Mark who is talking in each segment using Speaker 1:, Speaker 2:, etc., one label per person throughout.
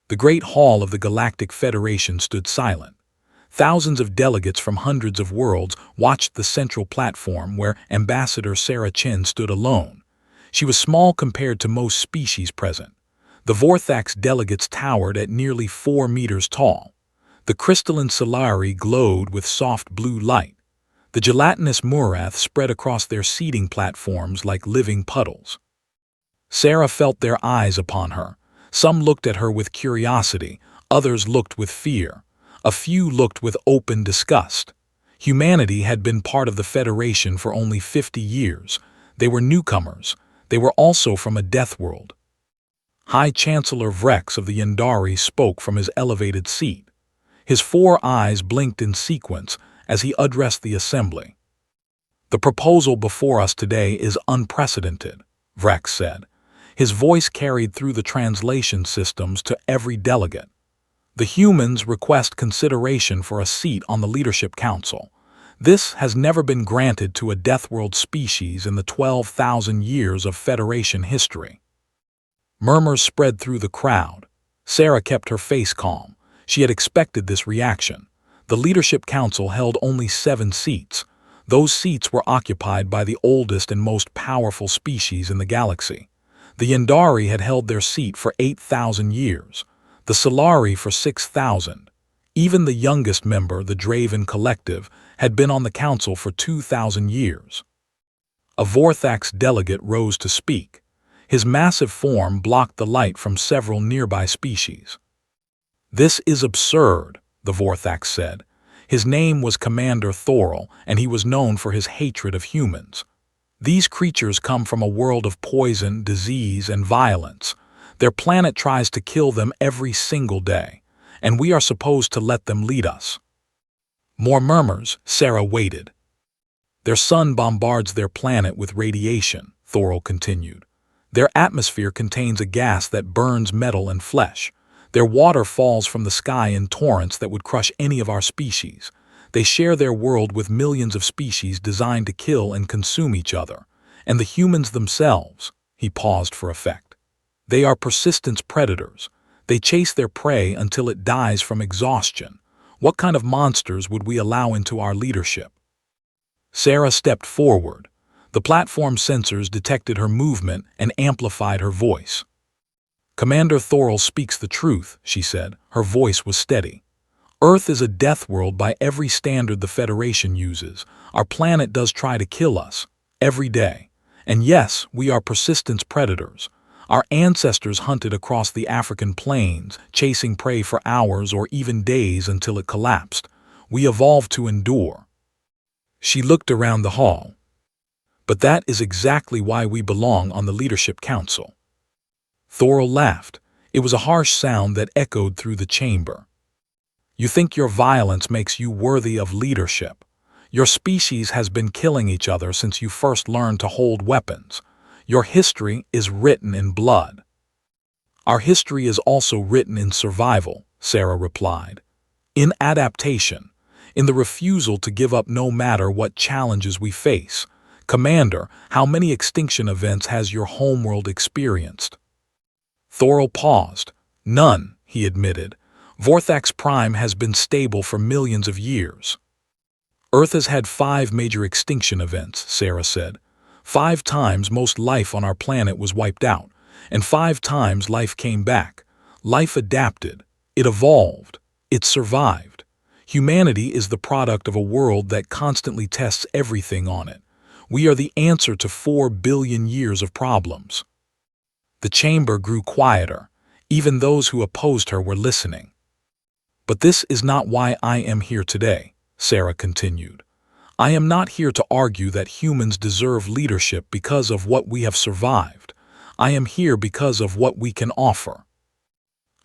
Speaker 1: The great hall of the Galactic Federation stood silent. Thousands of delegates from hundreds of worlds watched the central platform where Ambassador Sarah Chen stood alone. She was small compared to most species present. The Vorthax delegates towered at nearly 4 meters tall. The crystalline Solari glowed with soft blue light. The gelatinous Murath spread across their seating platforms like living puddles. Sarah felt their eyes upon her. Some looked at her with curiosity, others looked with fear. A few looked with open disgust. Humanity had been part of the Federation for only 50 years. They were newcomers. They were also from a Deathworld. High Chancellor Vrex of the Yandari spoke from his elevated seat. His 4 eyes blinked in sequence as he addressed the assembly. "The proposal before us today is unprecedented," Vrex said. His voice carried through the translation systems to every delegate. "The humans request consideration for a seat on the Leadership Council. This has never been granted to a Deathworld species in the 12,000 years of Federation history." Murmurs spread through the crowd. Sarah kept her face calm. She had expected this reaction. The Leadership Council held only 7 seats. Those seats were occupied by the oldest and most powerful species in the galaxy. The Yandari had held their seat for 8,000 years, the Solari for 6,000. Even the youngest member, the Draven Collective, had been on the council for 2,000 years. A Vorthax delegate rose to speak. His massive form blocked the light from several nearby species. "This is absurd," the Vorthax said. His name was Commander Thorol, and he was known for his hatred of humans. "These creatures come from a world of poison, disease, and violence. Their planet tries to kill them every single day, and we are supposed to let them lead us." More murmurs. Sarah waited. "Their sun bombards their planet with radiation," Thorol continued. "Their atmosphere contains a gas that burns metal and flesh. Their water falls from the sky in torrents that would crush any of our species. They share their world with millions of species designed to kill and consume each other. And the humans themselves," he paused for effect. "They are persistence predators. They chase their prey until it dies from exhaustion. What kind of monsters would we allow into our leadership?" Sarah stepped forward. The platform sensors detected her movement and amplified her voice. "Commander Thorol speaks the truth," she said. Her voice was steady. "Earth is a death world by every standard the Federation uses. Our planet does try to kill us, every day. And yes, we are persistence predators. Our ancestors hunted across the African plains, chasing prey for hours or even days until it collapsed. We evolved to endure." She looked around the hall. "But that is exactly why we belong on the Leadership Council." Thorol laughed. It was a harsh sound that echoed through the chamber. "You think your violence makes you worthy of leadership. Your species has been killing each other since you first learned to hold weapons. Your history is written in blood." "Our history is also written in survival," Sarah replied. "In adaptation, in the refusal to give up no matter what challenges we face. Commander, how many extinction events has your homeworld experienced?" Thorol paused. "None," he admitted. "Vorthax Prime has been stable for millions of years." "Earth has had 5 major extinction events," Sarah said. 5 times most life on our planet was wiped out, and 5 times life came back. Life adapted. It evolved. It survived. Humanity is the product of a world that constantly tests everything on it. We are the answer to 4 billion years of problems." The chamber grew quieter. Even those who opposed her were listening. "But this is not why I am here today," Sarah continued. "I am not here to argue that humans deserve leadership because of what we have survived. I am here because of what we can offer."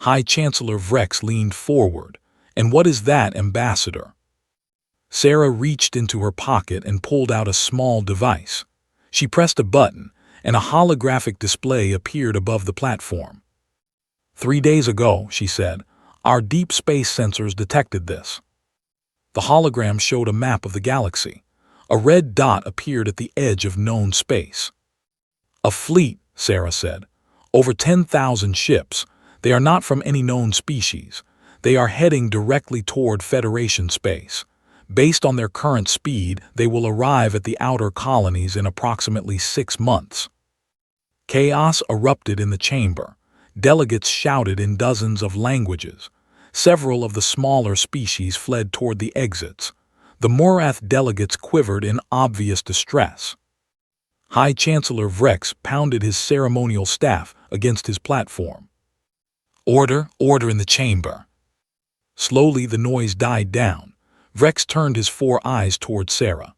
Speaker 1: High Chancellor Vrex leaned forward. "And what is that, Ambassador?" Sarah reached into her pocket and pulled out a small device. She pressed a button, and a holographic display appeared above the platform. 3 days ago," she said, "our deep space sensors detected this." The hologram showed a map of the galaxy. A red dot appeared at the edge of known space. "A fleet," Sarah said. "Over 10,000 ships. They are not from any known species. They are heading directly toward Federation space. Based on their current speed, they will arrive at the outer colonies in approximately 6 months. Chaos erupted in the chamber. Delegates shouted in dozens of languages. Several of the smaller species fled toward the exits. The Morath delegates quivered in obvious distress. High Chancellor Vrex pounded his ceremonial staff against his platform. Order, order in the chamber. Slowly the noise died down. Vrex turned his 4 eyes toward Sarah.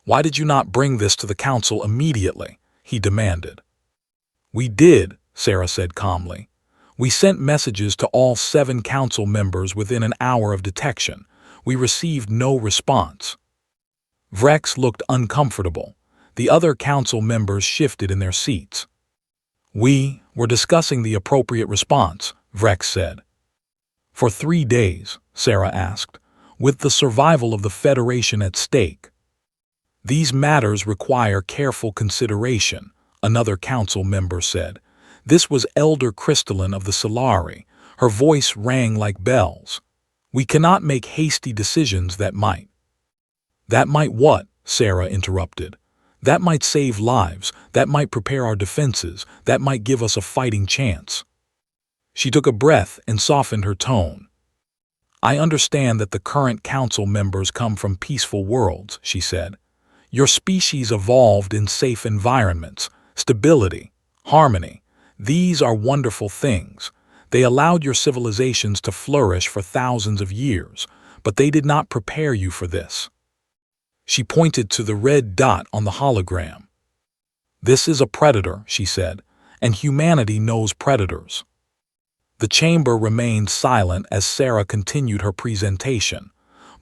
Speaker 1: Why did you not bring this to the council immediately? He demanded. We did, Sarah said calmly. We sent messages to all 7 council members within an hour of detection. We received no response. Vrex looked uncomfortable. The other council members shifted in their seats. We were discussing the appropriate response, Vrex said. For 3 days, Sarah asked, with the survival of the Federation at stake. These matters require careful consideration, another council member said. This was Elder Crystalline of the Solari. Her voice rang like bells. We cannot make hasty decisions that might. That might what? Sarah interrupted. That might save lives, that might prepare our defenses, that might give us a fighting chance. She took a breath and softened her tone. I understand that the current council members come from peaceful worlds, she said. Your species evolved in safe environments, stability, harmony. These are wonderful things. They allowed your civilizations to flourish for thousands of years, but they did not prepare you for this. She pointed to the red dot on the hologram. This is a predator, she said, and humanity knows predators. The chamber remained silent as Sarah continued her presentation.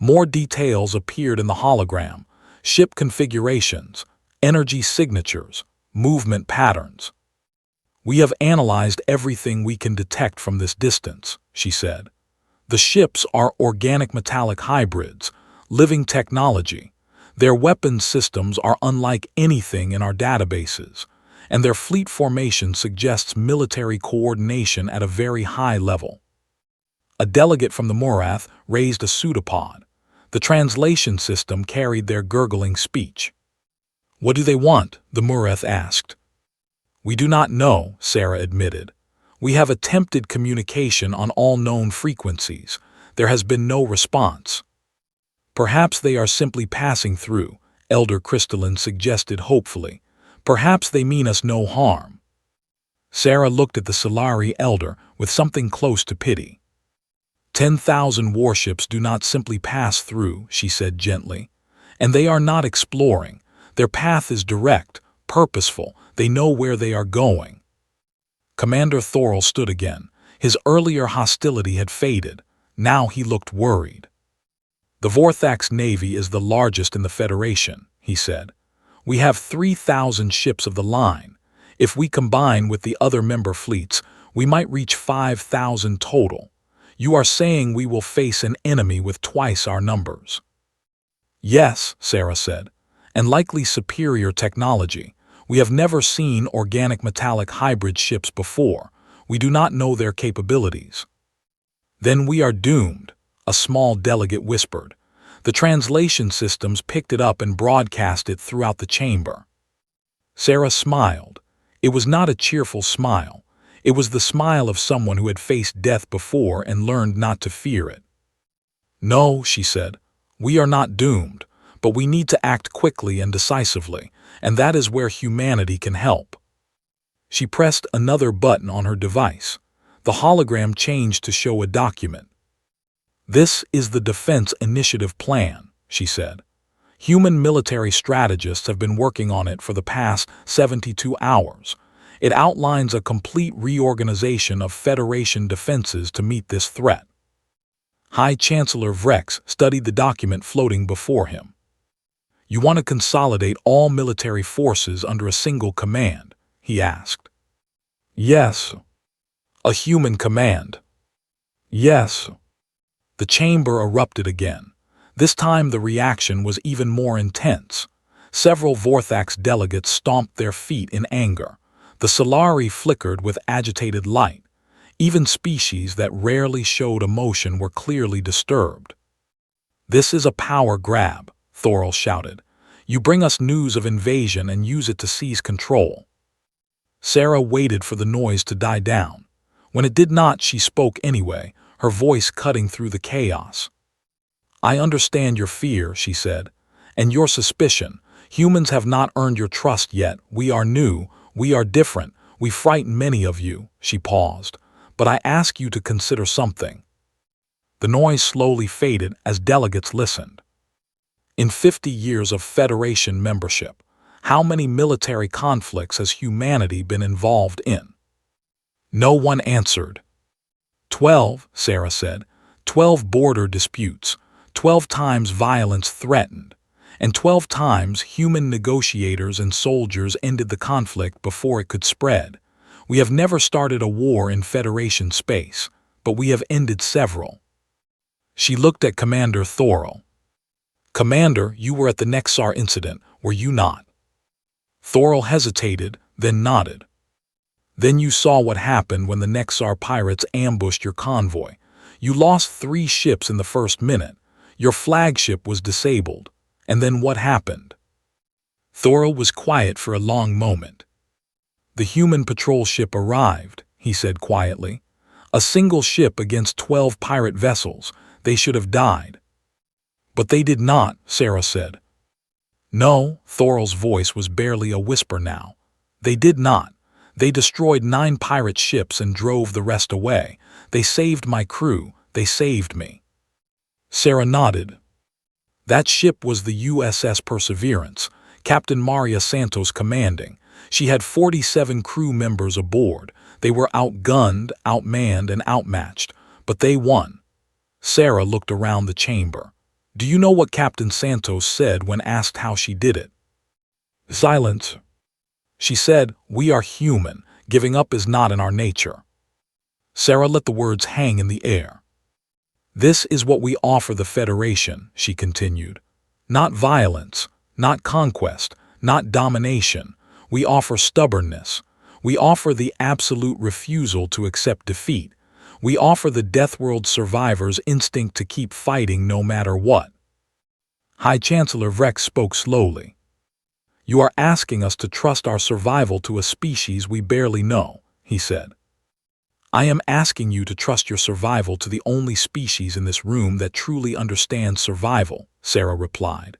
Speaker 1: More details appeared in the hologram: ship configurations, energy signatures, movement patterns. We have analyzed everything we can detect from this distance, she said. The ships are organic metallic hybrids, living technology. Their weapons systems are unlike anything in our databases, and their fleet formation suggests military coordination at a very high level. A delegate from the Morath raised a pseudopod. The translation system carried their gurgling speech. What do they want? The Morath asked. We do not know, Sarah admitted. We have attempted communication on all known frequencies. There has been no response. Perhaps they are simply passing through, Elder Crystalline suggested hopefully. Perhaps they mean us no harm. Sarah looked at the Solari elder with something close to pity. 10,000 warships do not simply pass through, she said gently. And they are not exploring. Their path is direct, purposeful. They know where they are going. Commander Thorl stood again. His earlier hostility had faded. Now he looked worried. The Vorthax Navy is the largest in the Federation, he said. We have 3,000 ships of the line. If we combine with the other member fleets, we might reach 5,000 total. You are saying we will face an enemy with twice our numbers. Yes, Sarah said, and likely superior technology. We have never seen organic metallic hybrid ships before. We do not know their capabilities. Then we are doomed, a small delegate whispered. The translation systems picked it up and broadcast it throughout the chamber. Sarah smiled. It was not a cheerful smile. It was the smile of someone who had faced death before and learned not to fear it. No, she said, we are not doomed, but we need to act quickly and decisively, and that is where humanity can help. She pressed another button on her device. The hologram changed to show a document. This is the Defense Initiative Plan, she said. Human military strategists have been working on it for the past 72 hours. It outlines a complete reorganization of Federation defenses to meet this threat. High Chancellor Vrex studied the document floating before him. You want to consolidate all military forces under a single command, he asked. Yes. A human command. Yes. The chamber erupted again. This time the reaction was even more intense. Several Vorthax delegates stomped their feet in anger. The Solari flickered with agitated light. Even species that rarely showed emotion were clearly disturbed. "This is a power grab," Thorol shouted. "You bring us news of invasion and use it to seize control." Sarah waited for the noise to die down. When it did not, she spoke anyway, her voice cutting through the chaos. "I understand your fear," she said, "and your suspicion. Humans have not earned your trust yet. We are new, we are different, we frighten many of you." She paused. "But I ask you to consider something." The noise slowly faded as delegates listened. In 50 years of Federation membership, how many military conflicts has humanity been involved in? No one answered. 12, Sarah said. 12 border disputes, 12 times violence threatened, and 12 times human negotiators and soldiers ended the conflict before it could spread. We have never started a war in Federation space, but we have ended several. She looked at Commander Thorol. "Commander, you were at the Nexar incident, were you not?" Thorol hesitated, then nodded. "Then you saw what happened when the Nexar pirates ambushed your convoy. You lost 3 ships in the first minute. Your flagship was disabled. And then what happened?" Thorol was quiet for a long moment. "The human patrol ship arrived," he said quietly. "A single ship against 12 pirate vessels. They should have died." "But they did not," Sarah said. "No," Thorol's voice was barely a whisper now. "They did not. They destroyed 9 pirate ships and drove the rest away. They saved my crew. They saved me." Sarah nodded. "That ship was the USS Perseverance, Captain Maria Santos commanding. She had 47 crew members aboard. They were outgunned, outmanned, and outmatched, but they won." Sarah looked around the chamber. "Do you know what Captain Santos said when asked how she did it?" "Silence." "She said, 'We are human. Giving up is not in our nature.'" Sarah let the words hang in the air. "This is what we offer the Federation," she continued. "Not violence, not conquest, not domination. We offer stubbornness. We offer the absolute refusal to accept defeat. We offer the Deathworld survivor's instinct to keep fighting no matter what." High Chancellor Vrex spoke slowly. "You are asking us to trust our survival to a species we barely know," he said. "I am asking you to trust your survival to the only species in this room that truly understands survival," Sarah replied.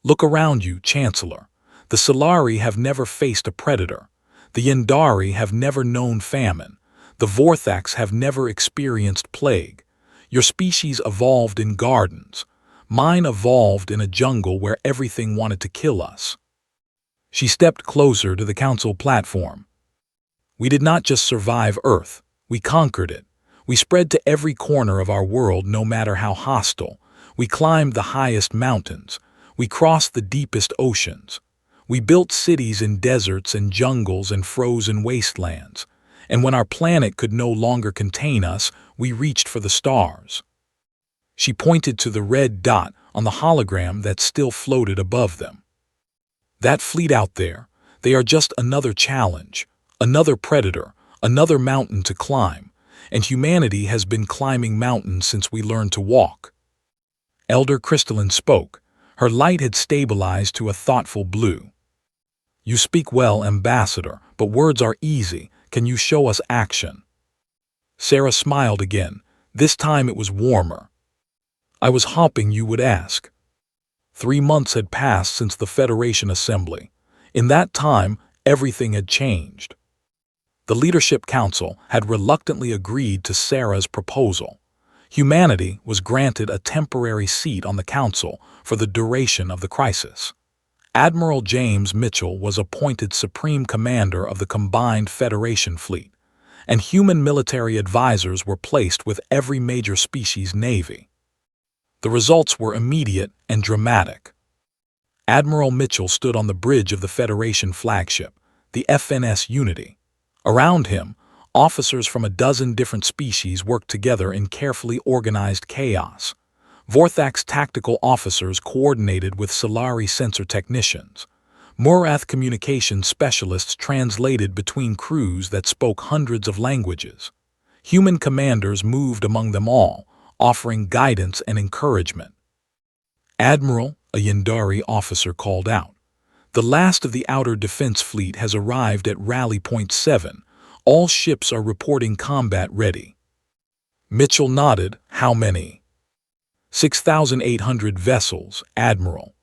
Speaker 1: "Look around you, Chancellor. The Solari have never faced a predator. The Yendari have never known famine. The Vorthax have never experienced plague. Your species evolved in gardens. Mine evolved in a jungle where everything wanted to kill us." She stepped closer to the council platform. "We did not just survive Earth. We conquered it. We spread to every corner of our world, no matter how hostile. We climbed the highest mountains. We crossed the deepest oceans. We built cities in deserts and jungles and frozen wastelands. And when our planet could no longer contain us, we reached for the stars." She pointed to the red dot on the hologram that still floated above them. "That fleet out there, they are just another challenge, another predator, another mountain to climb. And humanity has been climbing mountains since we learned to walk." Elder Crystalline spoke. Her light had stabilized to a thoughtful blue. "You speak well, Ambassador, but words are easy. Can you show us action?" Sarah smiled again. This time it was warmer. "I was hoping you would ask." 3 months had passed since the Federation Assembly. In that time, everything had changed. The Leadership Council had reluctantly agreed to Sarah's proposal. Humanity was granted a temporary seat on the Council for the duration of the crisis. Admiral James Mitchell was appointed Supreme Commander of the combined Federation fleet, and human military advisors were placed with every major species navy. The results were immediate and dramatic. Admiral Mitchell stood on the bridge of the Federation flagship, the FNS Unity. Around him, officers from a dozen different species worked together in carefully organized chaos. Vorthax tactical officers coordinated with Solari sensor technicians. Murath communications specialists translated between crews that spoke hundreds of languages. Human commanders moved among them all, offering guidance and encouragement. "Admiral," a Yandari officer called out, "the last of the outer defense fleet has arrived at Rally Point 7. All ships are reporting combat ready." Mitchell nodded. "How many?" 6,800 vessels, Admiral.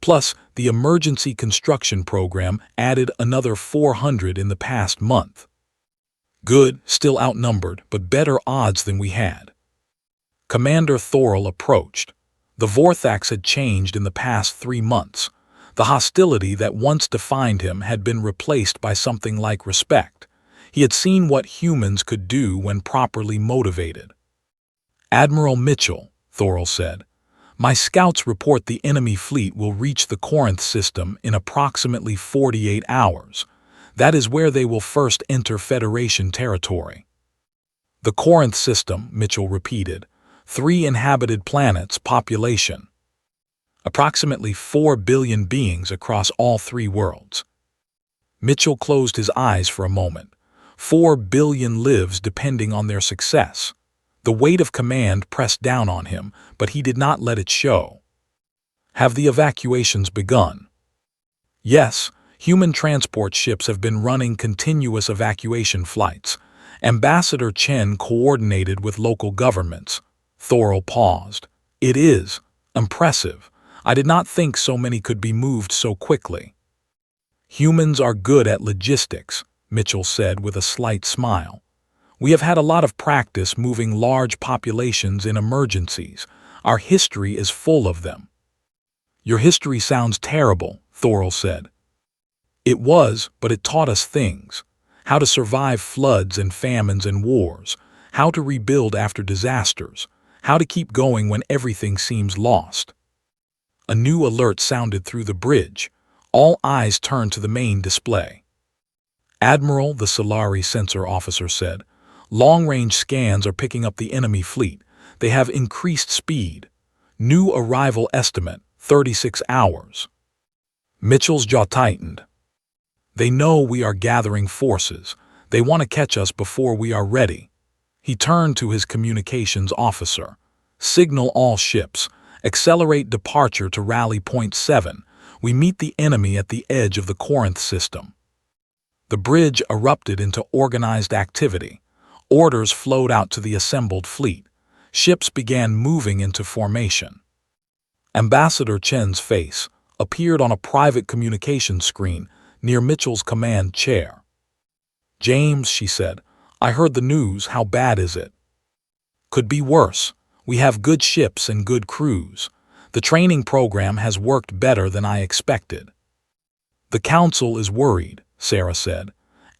Speaker 1: Plus, the emergency construction program added another 400 in the past month. "Good, still outnumbered, but better odds than we had." Commander Thorell approached. The Vorthax had changed in the past 3 months. The hostility that once defined him had been replaced by something like respect. He had seen what humans could do when properly motivated. "Admiral Mitchell," Thorell said, "my scouts report the enemy fleet will reach the Corinth system in approximately 48 hours. That is where they will first enter Federation territory." "The Corinth system," Mitchell repeated. 3 inhabited planets, population. Approximately 4 billion beings across all 3 worlds. Mitchell closed his eyes for a moment. 4 billion lives depending on their success. The weight of command pressed down on him, but he did not let it show. "Have the evacuations begun?" "Yes, human transport ships have been running continuous evacuation flights. Ambassador Chen coordinated with local governments." Thorell paused. "It is impressive. I did not think so many could be moved so quickly." "Humans are good at logistics," Mitchell said with a slight smile. "We have had a lot of practice moving large populations in emergencies. Our history is full of them." "Your history sounds terrible," Thorell said. "It was, but it taught us things. How to survive floods and famines and wars. How to rebuild after disasters. How to keep going when everything seems lost." A new alert sounded through the bridge. All eyes turned to the main display. "Admiral," the Solari sensor officer said, "long-range scans are picking up the enemy fleet. They have increased speed. New arrival estimate, 36 hours. Mitchell's jaw tightened. "They know we are gathering forces. They want to catch us before we are ready." He turned to his communications officer. "Signal all ships. Accelerate departure to Rally Point 7. We meet the enemy at the edge of the Corinth system." The bridge erupted into organized activity. Orders flowed out to the assembled fleet. Ships began moving into formation. Ambassador Chen's face appeared on a private communications screen near Mitchell's command chair. "James," she said, "I heard the news. How bad is it?" "Could be worse. We have good ships and good crews. The training program has worked better than I expected." "The Council is worried," Sarah said.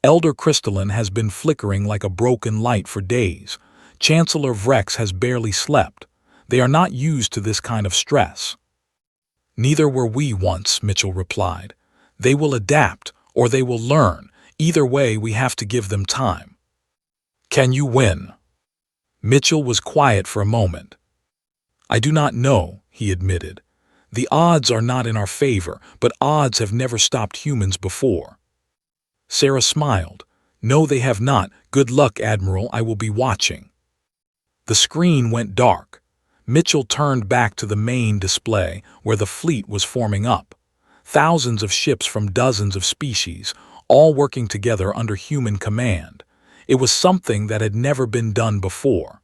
Speaker 1: "Elder Crystalline has been flickering like a broken light for days. Chancellor Vrex has barely slept. They are not used to this kind of stress." "Neither were we once," Mitchell replied. "They will adapt, or they will learn. Either way, we have to give them time." "Can you win?" Mitchell was quiet for a moment. "I do not know," he admitted. "The odds are not in our favor, but odds have never stopped humans before." Sarah smiled. "No, they have not. Good luck, Admiral. I will be watching." The screen went dark. Mitchell turned back to the main display where the fleet was forming up. Thousands of ships from dozens of species, all working together under human command. It was something that had never been done before.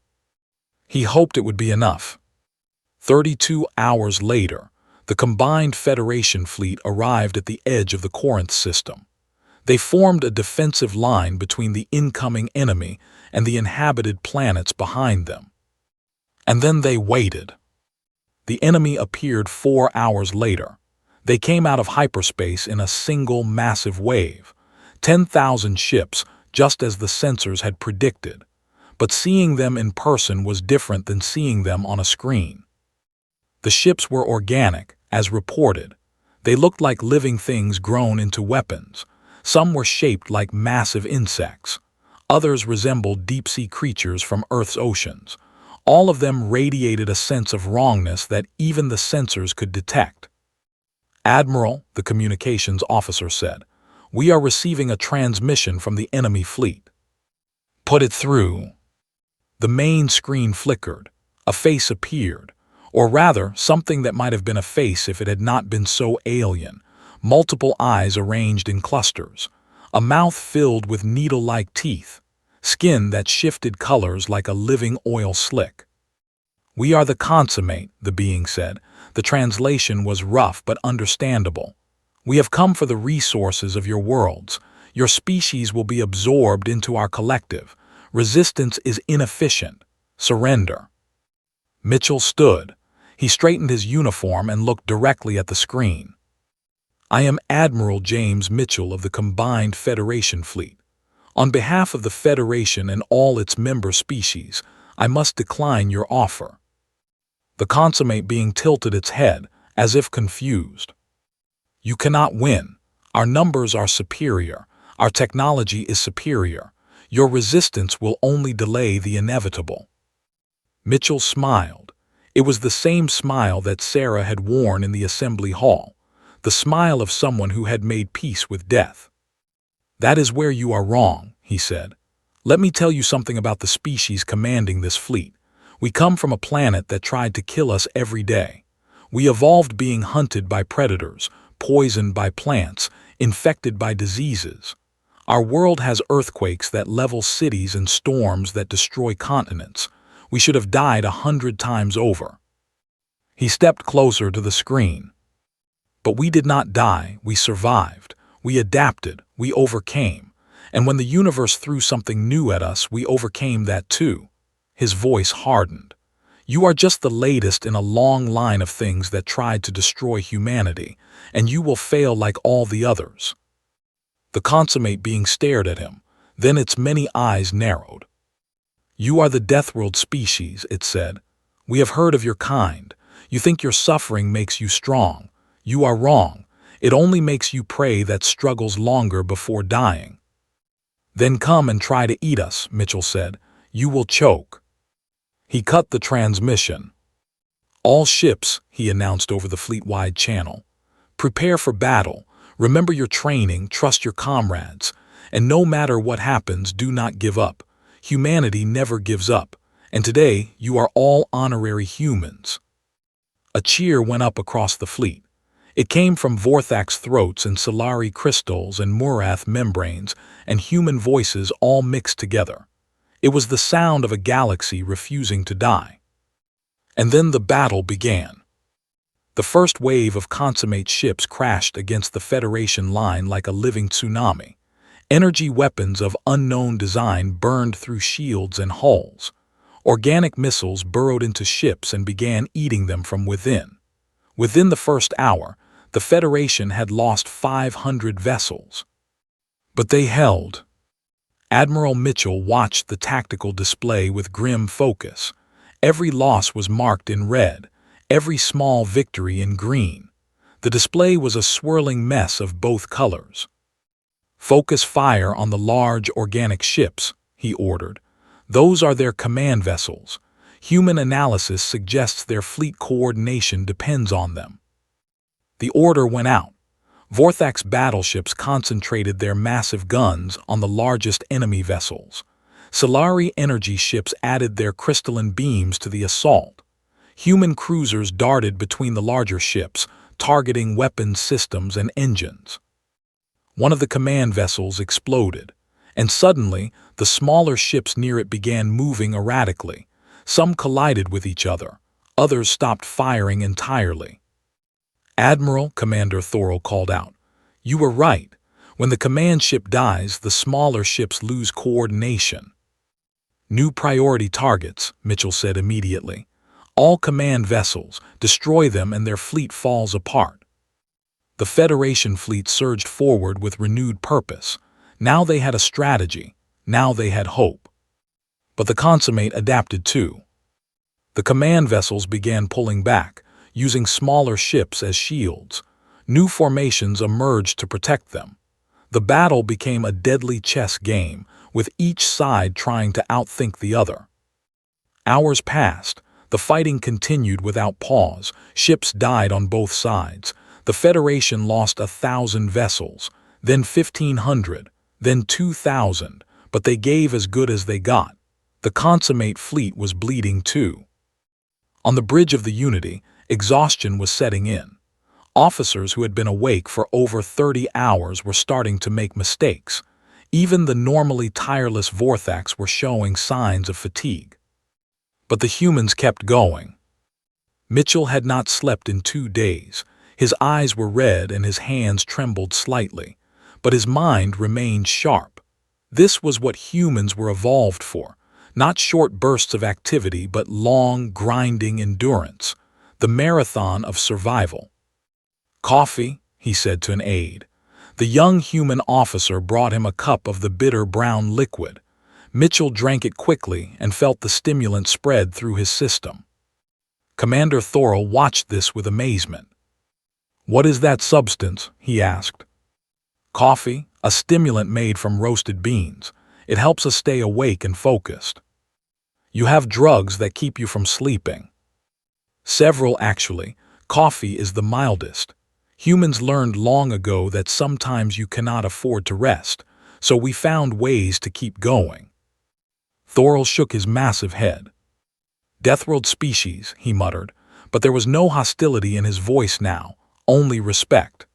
Speaker 1: He hoped it would be enough. 32 hours later, the combined Federation fleet arrived at the edge of the Corinth system. They formed a defensive line between the incoming enemy and the inhabited planets behind them. And then they waited. The enemy appeared 4 hours later. They came out of hyperspace in a single massive wave. 10,000 ships, just as the sensors had predicted. But seeing them in person was different than seeing them on a screen. The ships were organic, as reported. They looked like living things grown into weapons. Some were shaped like massive insects. Others resembled deep-sea creatures from Earth's oceans. All of them radiated a sense of wrongness that even the sensors could detect. "Admiral," the communications officer said, "we are receiving a transmission from the enemy fleet." "Put it through." The main screen flickered. A face appeared. Or rather, something that might have been a face if it had not been so alien. Multiple eyes arranged in clusters. A mouth filled with needle-like teeth. Skin that shifted colors like a living oil slick. "We are the consummate," the being said. The translation was rough but understandable. "We have come for the resources of your worlds. Your species will be absorbed into our collective. Resistance is inefficient. Surrender." Mitchell stood. He straightened his uniform and looked directly at the screen. "I am Admiral James Mitchell of the Combined Federation Fleet. On behalf of the Federation and all its member species, I must decline your offer." The consummate being tilted its head, as if confused. "You cannot win. Our numbers are superior. Our technology is superior. Your resistance will only delay the inevitable." Mitchell smiled. It was the same smile that Sarah had worn in the assembly hall, the smile of someone who had made peace with death. "That is where you are wrong," he said. "Let me tell you something about the species commanding this fleet. We come from a planet that tried to kill us every day. We evolved being hunted by predators, poisoned by plants, infected by diseases. Our world has earthquakes that level cities and storms that destroy continents. We should have died 100 times over." He stepped closer to the screen. "But we did not die, we survived. We adapted, we overcame. And when the universe threw something new at us, we overcame that too." His voice hardened. "You are just the latest in a long line of things that tried to destroy humanity, and you will fail like all the others." The consummate being stared at him, then its many eyes narrowed. "You are the Deathworld species," it said. "We have heard of your kind. You think your suffering makes you strong. You are wrong. It only makes you prey that struggles longer before dying." "Then come and try to eat us," Mitchell said. "You will choke." He cut the transmission. "All ships," he announced over the fleet-wide channel. "Prepare for battle. Remember your training, trust your comrades. And no matter what happens, do not give up. Humanity never gives up. And today, you are all honorary humans." A cheer went up across the fleet. It came from Vorthak's throats and Solari crystals and Murath membranes and human voices all mixed together. It was the sound of a galaxy refusing to die. And then the battle began. The first wave of consummate ships crashed against the Federation line like a living tsunami. Energy weapons of unknown design burned through shields and hulls. Organic missiles burrowed into ships and began eating them from within. Within the first hour, the Federation had lost 500 vessels. But they held. Admiral Mitchell watched the tactical display with grim focus. Every loss was marked in red, every small victory in green. The display was a swirling mess of both colors. "Focus fire on the large organic ships," he ordered. "Those are their command vessels. Human analysis suggests their fleet coordination depends on them." The order went out. Vorthak's battleships concentrated their massive guns on the largest enemy vessels. Solari energy ships added their crystalline beams to the assault. Human cruisers darted between the larger ships, targeting weapons systems and engines. One of the command vessels exploded, and suddenly the smaller ships near it began moving erratically. Some collided with each other, others stopped firing entirely. "Admiral," Commander Thorell called out, "you were right. When the command ship dies, the smaller ships lose coordination." "New priority targets," Mitchell said immediately. "All command vessels, destroy them and their fleet falls apart." The Federation fleet surged forward with renewed purpose. Now they had a strategy. Now they had hope. But the consummate adapted too. The command vessels began pulling back, using smaller ships as shields. New formations emerged to protect them. The battle became a deadly chess game, with each side trying to outthink the other. Hours passed. The fighting continued without pause. Ships died on both sides. The Federation lost 1,000 vessels, then 1,500, then 2,000, but they gave as good as they got. The consummate fleet was bleeding too. On the bridge of the Unity, exhaustion was setting in. Officers who had been awake for over 30 hours were starting to make mistakes. Even the normally tireless Vorthax were showing signs of fatigue. But the humans kept going. Mitchell had not slept in 2 days. His eyes were red and his hands trembled slightly, but his mind remained sharp. This was what humans were evolved for, not short bursts of activity but long, grinding endurance, the marathon of survival. "Coffee," he said to an aide. The young human officer brought him a cup of the bitter brown liquid. Mitchell drank it quickly and felt the stimulant spread through his system. Commander Thorell watched this with amazement. "What is that substance?" he asked. "Coffee, a stimulant made from roasted beans. It helps us stay awake and focused." "You have drugs that keep you from sleeping." "Several, actually. Coffee is the mildest. Humans learned long ago that sometimes you cannot afford to rest, so we found ways to keep going." Thorell shook his massive head. "Deathworld species," he muttered, but there was no hostility in his voice now, only respect.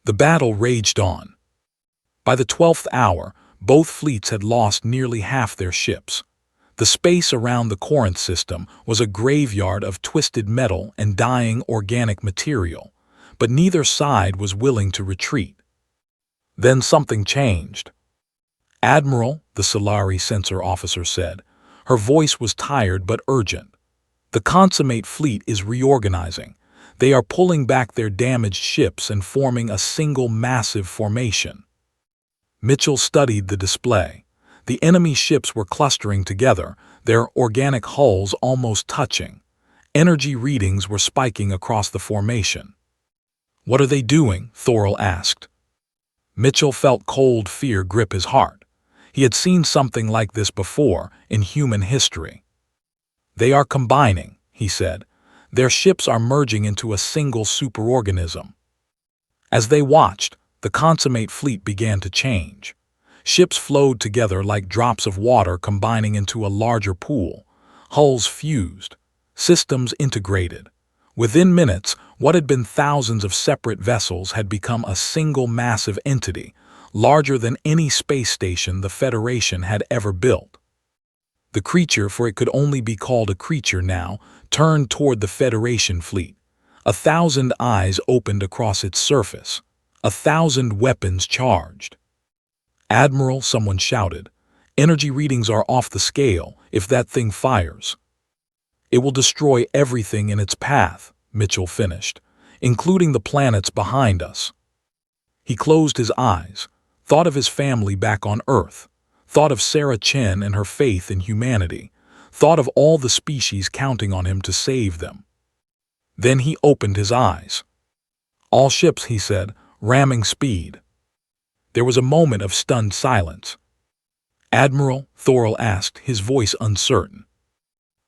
Speaker 1: The battle raged on. By the 12th hour, both fleets had lost nearly half their ships. The space around the Corinth system was a graveyard of twisted metal and dying organic material, but neither side was willing to retreat. Then something changed. "Admiral," the Solari sensor officer said. Her voice was tired but urgent. "The consummate fleet is reorganizing. They are pulling back their damaged ships and forming a single massive formation." Mitchell studied the display. The enemy ships were clustering together, their organic hulls almost touching. Energy readings were spiking across the formation. "What are they doing?" Thorell asked. Mitchell felt cold fear grip his heart. He had seen something like this before in human history. "They are combining," he said. "Their ships are merging into a single superorganism." As they watched, the consummate fleet began to change. Ships flowed together like drops of water combining into a larger pool. Hulls fused, systems integrated. Within minutes, what had been thousands of separate vessels had become a single massive entity, larger than any space station the Federation had ever built. The creature, for it could only be called a creature now, turned toward the Federation fleet. 1,000 eyes opened across its surface. 1,000 weapons charged. "Admiral," someone shouted, "energy readings are off the scale if that thing fires." "It will destroy everything in its path," Mitchell finished, "including the planets behind us." He closed his eyes, thought of his family back on Earth, thought of Sarah Chen and her faith in humanity, thought of all the species counting on him to save them. Then he opened his eyes. "All ships," he said, "ramming speed." There was a moment of stunned silence. "Admiral," Thorell asked, his voice uncertain.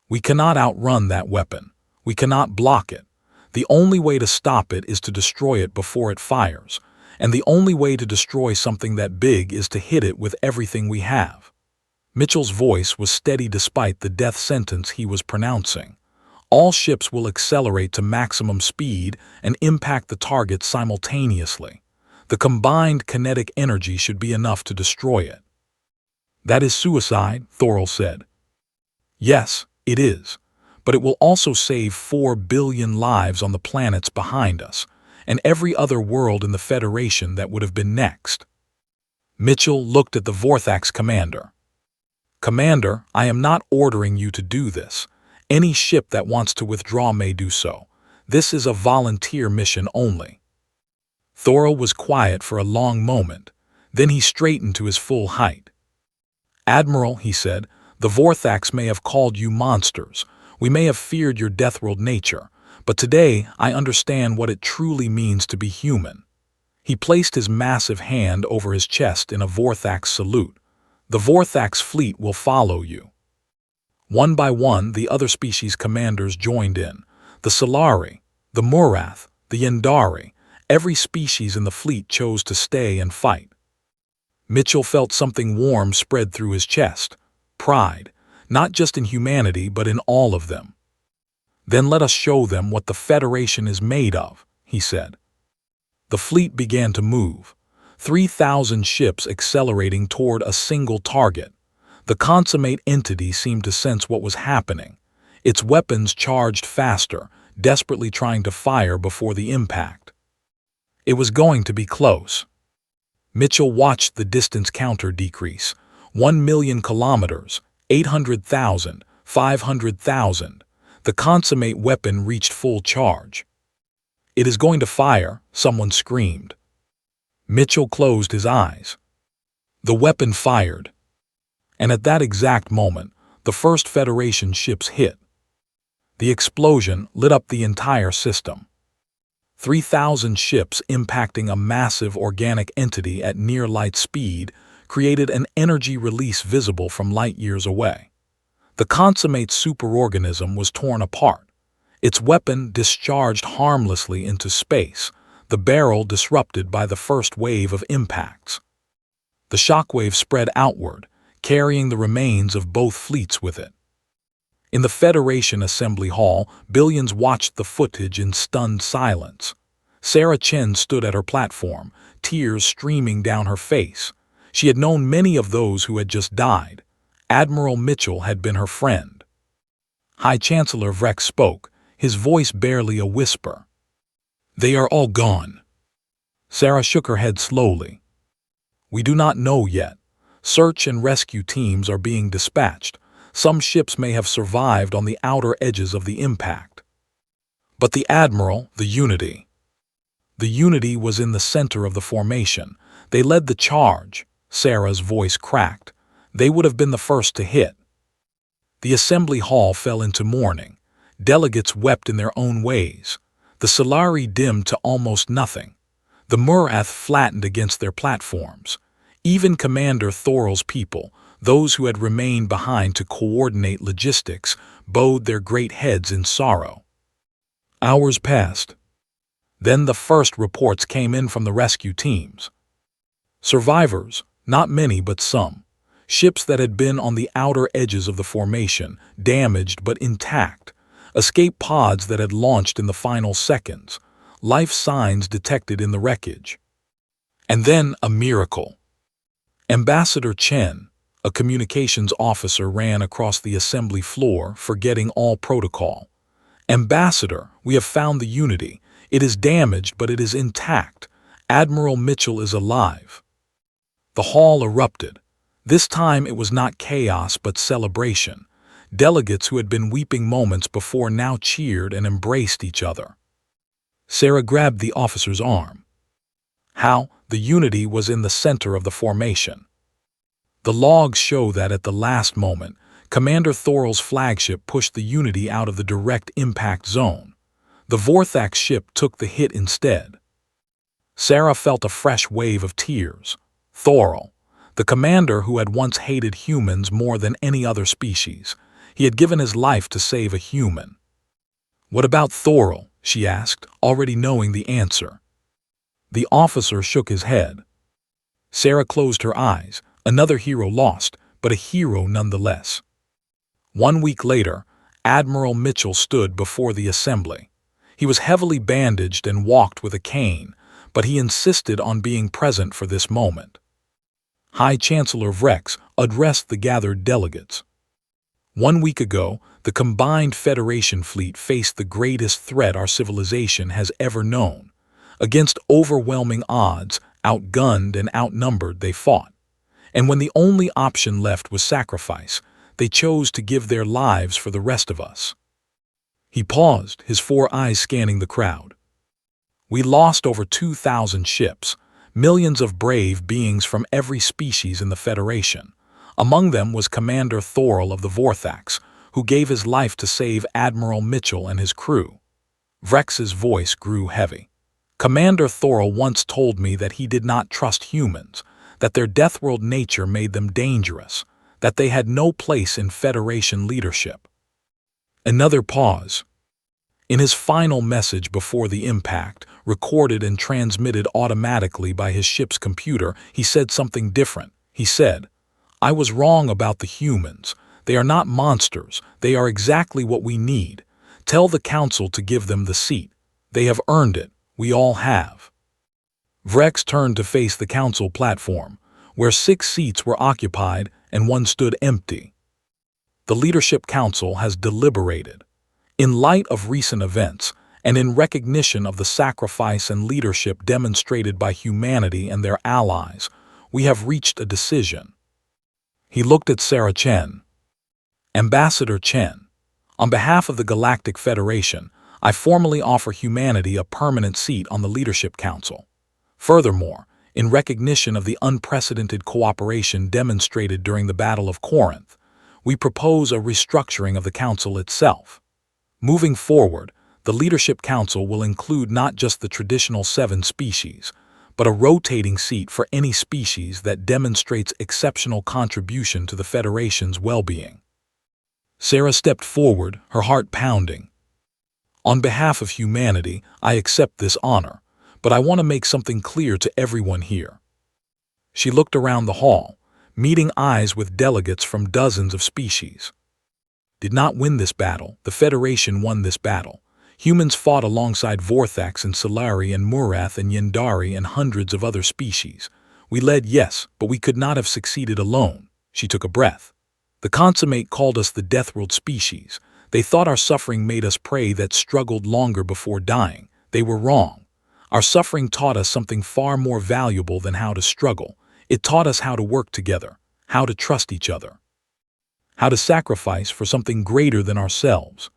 Speaker 1: "We cannot outrun that weapon. We cannot block it. The only way to stop it is to destroy it before it fires. And the only way to destroy something that big is to hit it with everything we have." Mitchell's voice was steady despite the death sentence he was pronouncing. "All ships will accelerate to maximum speed and impact the target simultaneously. The combined kinetic energy should be enough to destroy it." "That is suicide," Thorell said. "Yes, it is. But it will also save 4 billion lives on the planets behind us, and every other world in the Federation that would have been next." Mitchell looked at the Vorthax commander. "Commander, I am not ordering you to do this. Any ship that wants to withdraw may do so. This is a volunteer mission only." Thorell was quiet for a long moment. Then he straightened to his full height. "Admiral," he said, "the Vorthax may have called you monsters. We may have feared your Deathworld nature. But today, I understand what it truly means to be human." He placed his massive hand over his chest in a Vorthax salute. "The Vorthax fleet will follow you." One by one, the other species commanders joined in. The Solari, the Murath, the Yendari. Every species in the fleet chose to stay and fight. Mitchell felt something warm spread through his chest. Pride. not just in humanity but in all of them. "Then let us show them what the Federation is made of," he said. The fleet began to move, 3,000 ships accelerating toward a single target. The consummate entity seemed to sense what was happening. Its weapons charged faster, desperately trying to fire before the impact. It was going to be close. Mitchell watched the distance counter decrease. 1,000,000 kilometers, 800,000, 500,000. The consummate weapon reached full charge. "It is going to fire," someone screamed. Mitchell closed his eyes. The weapon fired. And at that exact moment, the first Federation ships hit. The explosion lit up the entire system. 3,000 ships impacting a massive organic entity at near light speed created an energy release visible from light years away. The consummate superorganism was torn apart. Its weapon discharged harmlessly into space, the barrel disrupted by the first wave of impacts. The shockwave spread outward, carrying the remains of both fleets with it. In the Federation Assembly Hall, billions watched the footage in stunned silence. Sarah Chen stood at her platform, tears streaming down her face. She had known many of those who had just died. Admiral Mitchell had been her friend. High Chancellor Vrex spoke, his voice barely a whisper. "They are all gone." Sarah shook her head slowly. "We do not know yet. Search and rescue teams are being dispatched. Some ships may have survived on the outer edges of the impact. But the Admiral, the Unity. The Unity was in the center of the formation. They led the charge." Sarah's voice cracked. "They would have been the first to hit." The assembly hall fell into mourning. Delegates wept in their own ways. The Solari dimmed to almost nothing. The Murath flattened against their platforms. Even Commander Thoral's people, those who had remained behind to coordinate logistics, bowed their great heads in sorrow. Hours passed. Then the first reports came in from the rescue teams. Survivors, not many but some. Ships that had been on the outer edges of the formation, damaged but intact. Escape pods that had launched in the final seconds. Life signs detected in the wreckage. And then a miracle. Ambassador Chen, a communications officer, ran across the assembly floor, forgetting all protocol. "Ambassador, we have found the Unity. It is damaged, but it is intact. Admiral Mitchell is alive." The hall erupted. This time it was not chaos but celebration. Delegates who had been weeping moments before now cheered and embraced each other. Sarah grabbed the officer's arm. "How? The Unity was in the center of the formation." The logs show that at the last moment, Commander Thoral's flagship pushed the Unity out of the direct impact zone. The Vorthax ship took the hit instead. Sarah felt a fresh wave of tears. Thoral, the commander who had once hated humans more than any other species, he had given his life to save a human. "What about Thoral?" she asked, already knowing the answer. The officer shook his head. Sarah closed her eyes. Another hero lost, but a hero nonetheless. 1 week later, Admiral Mitchell stood before the assembly. He was heavily bandaged and walked with a cane, but he insisted on being present for this moment. High Chancellor Vrex addressed the gathered delegates. 1 week ago, the combined Federation fleet faced the greatest threat our civilization has ever known. Against overwhelming odds, outgunned and outnumbered, they fought. And when the only option left was sacrifice, they chose to give their lives for the rest of us. He paused, his 4 eyes scanning the crowd. "We lost over 2,000 ships, millions of brave beings from every species in the Federation. Among them was Commander Thoral of the Vorthax, who gave his life to save Admiral Mitchell and his crew." Vrex's voice grew heavy. "Commander Thoral once told me that he did not trust humans, that their Deathworld nature made them dangerous, that they had no place in Federation leadership." Another pause. In his final message before the impact, recorded and transmitted automatically by his ship's computer, he said something different. He said, "I was wrong about the humans. They are not monsters. They are exactly what we need. Tell the Council to give them the seat. They have earned it. We all have." Vrex turned to face the Council platform, where 6 seats were occupied and one stood empty. "The Leadership Council has deliberated. In light of recent events, and in recognition of the sacrifice and leadership demonstrated by humanity and their allies, we have reached a decision." He looked at Sarah Chen. "Ambassador Chen, on behalf of the Galactic Federation, I formally offer humanity a permanent seat on the Leadership Council. Furthermore, in recognition of the unprecedented cooperation demonstrated during the Battle of Corinth, we propose a restructuring of the Council itself. Moving forward, the Leadership Council will include not just the traditional 7 species, but a rotating seat for any species that demonstrates exceptional contribution to the Federation's well-being." Sarah stepped forward, her heart pounding. "On behalf of humanity, I accept this honor, but I want to make something clear to everyone here." She looked around the hall, meeting eyes with delegates from dozens of species. "Did not win this battle, the Federation won this battle. Humans fought alongside Vorthax and Solari and Murath and Yendari and hundreds of other species. We led, yes, but we could not have succeeded alone." She took a breath. "The consummate called us the Deathworld species. They thought our suffering made us prey that struggled longer before dying. They were wrong. Our suffering taught us something far more valuable than how to struggle. It taught us how to work together, how to trust each other, how to sacrifice for something greater than ourselves."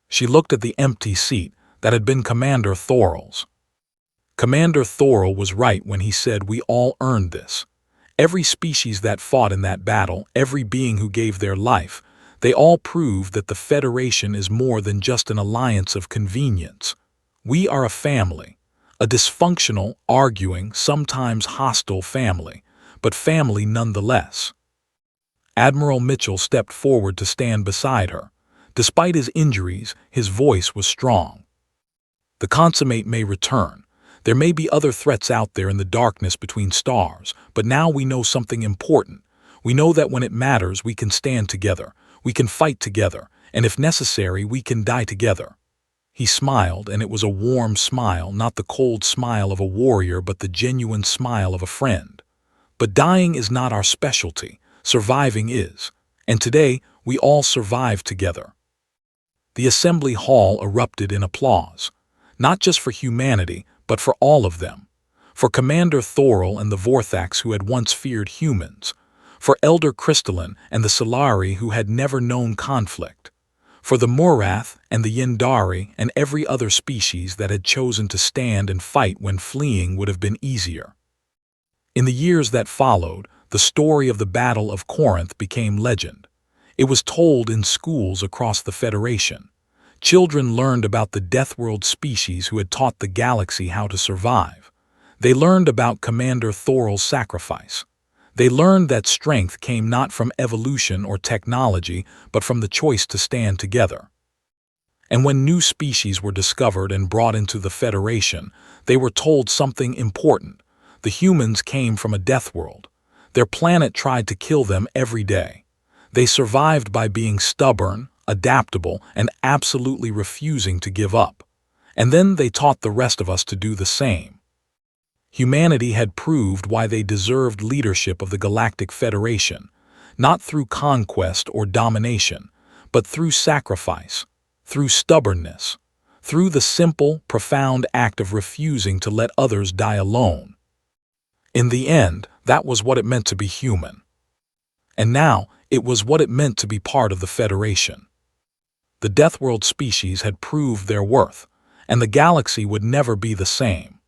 Speaker 1: She looked at the empty seat that had been Commander Thoral's. Commander Thoral was right when he said we all earned this. Every species that fought in that battle, every being who gave their life, they all proved that the Federation is more than just an alliance of convenience. We are a family, a dysfunctional, arguing, sometimes hostile family, but family nonetheless. Admiral Mitchell stepped forward to stand beside her. Despite his injuries, his voice was strong. "The consummate may return. There may be other threats out there in the darkness between stars, but now we know something important. We know that when it matters, we can stand together, we can fight together, and if necessary, we can die together." He smiled, and it was a warm smile, not the cold smile of a warrior, but the genuine smile of a friend. "But dying is not our specialty. Surviving is. And today, we all survive together." The assembly hall erupted in applause, not just for humanity, but for all of them. For Commander Thoral and the Vorthax who had once feared humans. For Elder Crystalline and the Solari who had never known conflict. For the Murath and the Yendari and every other species that had chosen to stand and fight when fleeing would have been easier. In the years that followed, the story of the Battle of Corinth became legend. It was told in schools across the Federation. Children learned about the Deathworld species who had taught the galaxy how to survive. They learned about Commander Thoral's sacrifice. They learned that strength came not from evolution or technology, but from the choice to stand together. And when new species were discovered and brought into the Federation, they were told something important. The humans came from a Deathworld. Their planet tried to kill them every day. They survived by being stubborn, adaptable, and absolutely refusing to give up. And then they taught the rest of us to do the same. Humanity had proved why they deserved leadership of the Galactic Federation, not through conquest or domination, but through sacrifice, through stubbornness, through the simple, profound act of refusing to let others die alone. In the end, that was what it meant to be human. And now, it was what it meant to be part of the Federation. The Deathworld species had proved their worth, and the galaxy would never be the same.